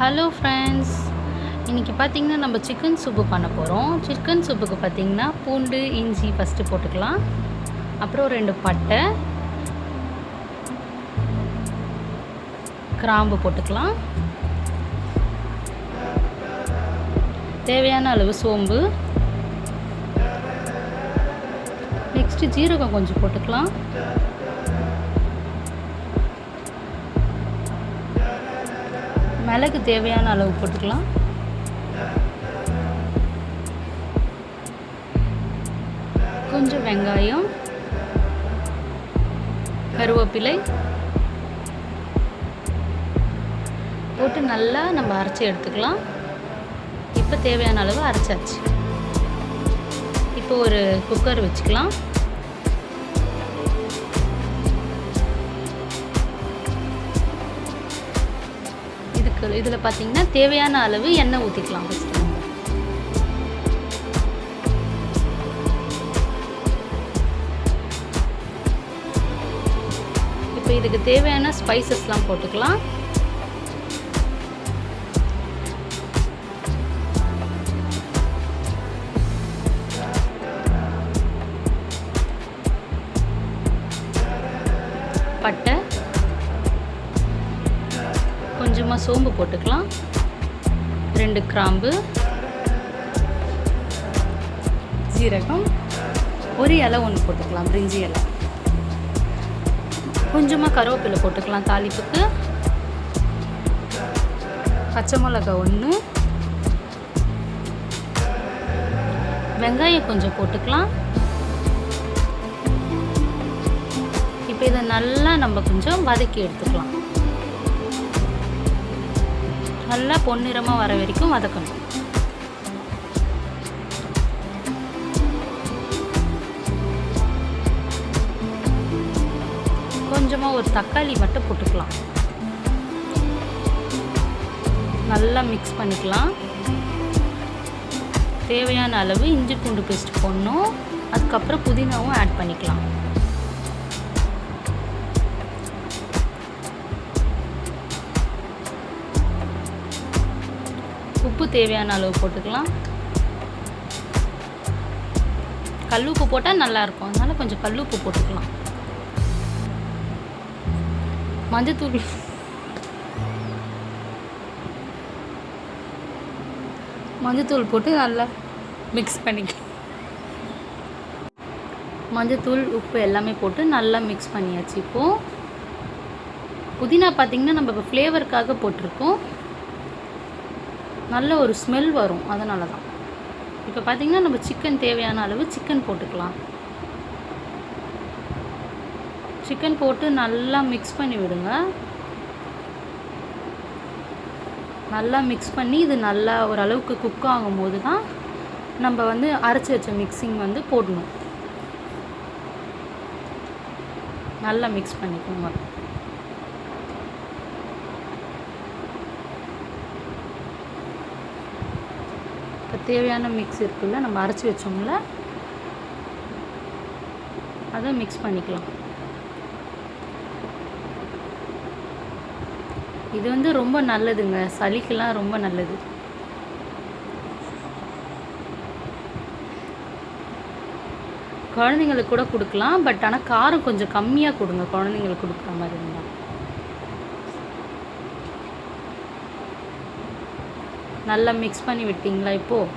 Hello friends, இன்றைக்கி பார்த்திங்கன்னா நம்ம சிக்கன் சூப்பு பண்ண போகிறோம். சிக்கன் சூப்புக்கு பார்த்திங்கன்னா பூண்டு இஞ்சி ஃபஸ்ட்டு போட்டுக்கலாம். அப்புறம் 2 பட்டை கிராம்பு போட்டுக்கலாம். தேவையான அளவு சோம்பு, நெக்ஸ்ட்டு ஜீரகம் கொஞ்சம் போட்டுக்கலாம். மிளகு தேவையான அளவு போட்டுக்கலாம். கொஞ்சம் வெங்காயம், கருவேப்பிலை போட்டு நல்லா நம்ம அரைச்சி எடுத்துக்கலாம். இப்போ தேவையான அளவு அரைச்சாச்சு. இப்போ ஒரு குக்கர் வச்சுக்கலாம். இதில் பார்த்திங்கன்னா தேவையான அளவு எண்ணெய் ஊற்றிக்கலாம். ஃபஸ்ட்டு இப்போ இதுக்கு தேவையான ஸ்பைசஸ்லாம் போட்டுக்கலாம். பட்டை, கொஞ்சமாக சோம்பு போட்டுக்கலாம். 2 கிராம்பு, ஜீரகம், ஒரு இலை ஒன்று போட்டுக்கலாம், பிரிஞ்சி இலை. கொஞ்சமாக கருவேப்பிலை போட்டுக்கலாம் தாளிப்புக்கு. பச்சை மிளகா 1, வெங்காயம் கொஞ்சம் போட்டுக்கலாம். இப்போ இதை நல்லா நம்ம கொஞ்சம் வதக்கி எடுத்துக்கலாம். நல்லா பொன்னிறமாக வர வரைக்கும் வதக்கணும். கொஞ்சமாக ஒரு தக்காளி மட்டும் போட்டுக்கலாம். நல்லா மிக்ஸ் பண்ணிக்கலாம். தேவையான அளவு இஞ்சி பூண்டு பேஸ்ட் போடணும். அதுக்கப்புறம் புதினாவும் ஆட் பண்ணிக்கலாம். உப்பு தேவையான அளவு போட்டுக்கலாம். கல்லுப்பு போட்டால் நல்லாயிருக்கும், அதனால் கொஞ்சம் கல்லுப்பு போட்டுக்கலாம். மஞ்சத்தூள் போட்டு நல்லா மிக்ஸ் பண்ணிக்கலாம். மஞ்சத்தூள் உப்பு எல்லாமே போட்டு நல்லா மிக்ஸ் பண்ணியாச்சு. இப்போது புதினா பார்த்திங்கன்னா நம்ம இப்போ ஃப்ளேவருக்காக போட்டிருக்கோம். நல்ல ஒரு ஸ்மெல் வரும், அதனால தான். இப்போ பார்த்திங்கன்னா நம்ம சிக்கன் தேவையான அளவு சிக்கன் போட்டுக்கலாம். சிக்கன் போட்டு நல்லா மிக்ஸ் பண்ணி விடுங்க. நல்லா மிக்ஸ் பண்ணி இது நல்லா ஓரளவுக்கு குக் ஆகும்போது தான் நம்ம அரைச்சி வச்ச மிக்சிங் போடணும். நல்லா மிக்ஸ் பண்ணிக்கோங்க. இப்போ தேவையான மிக்ஸ் இருக்குல்ல, நம்ம அரைச்சி வச்சோம்ல, அதை மிக்ஸ் பண்ணிக்கலாம். இது ரொம்ப நல்லதுங்க, சளிக்கெல்லாம் ரொம்ப நல்லது. குழந்தைங்களுக்கு கூட கொடுக்கலாம், பட் ஆனால் காரம் கொஞ்சம் கம்மியாக கொடுங்க குழந்தைங்களுக்கு கொடுக்குற மாதிரி இருந்தால். நல்லா மிக்ஸ் பண்ணி விட்டிங்களா? இப்போது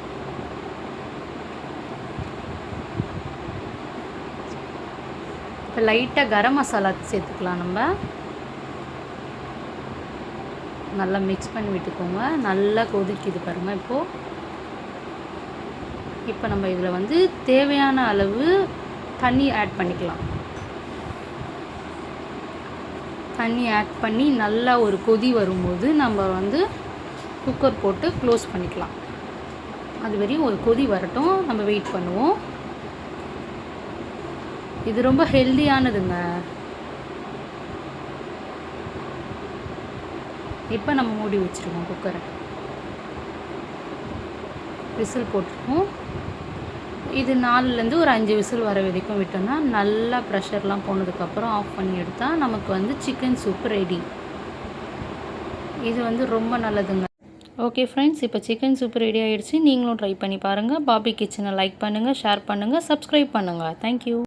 இப்போ லைட்டாக கரம் மசாலா சேர்த்துக்கலாம். நம்ம நல்லா மிக்ஸ் பண்ணி விட்டுக்கோங்க. நல்லா கொதிக்குது பாருங்கள். இப்போ நம்ம இதில் தேவையான அளவு தண்ணி ஆட் பண்ணிக்கலாம். தண்ணி ஆட் பண்ணி நல்லா ஒரு கொதி வரும்போது நம்ம குக்கர் போட்டு க்ளோஸ் பண்ணிக்கலாம். அது வரையும் ஒரு கொதி வரட்டும், நம்ம வெயிட் பண்ணுவோம். இது ரொம்ப ஹெல்தியானதுங்க. இப்போ நம்ம மூடி வச்சுருவோம் குக்கரை. விசில் போட்டுருவோம். இது 4லேருந்து ஒரு 5 விசில் வர வரைக்கும் விட்டோம்னா நல்லா ப்ரெஷர்லாம் போனதுக்கப்புறம் ஆஃப் பண்ணி எடுத்தால் நமக்கு சிக்கன் சூப் ரெடி. இது ரொம்ப நல்லதுங்க. ஓகே ஃப்ரெண்ட்ஸ், இப்போ சிக்கன் சூப் ரெடி ஆகிடுச்சு. நீங்களும் ட்ரை பண்ணி பாருங்கள். பாபி கிச்சனை லைக் பண்ணுங்கள், ஷேர் பண்ணுங்கள், சப்ஸ்கிரைப் பண்ணுங்கள். தேங்க்யூ.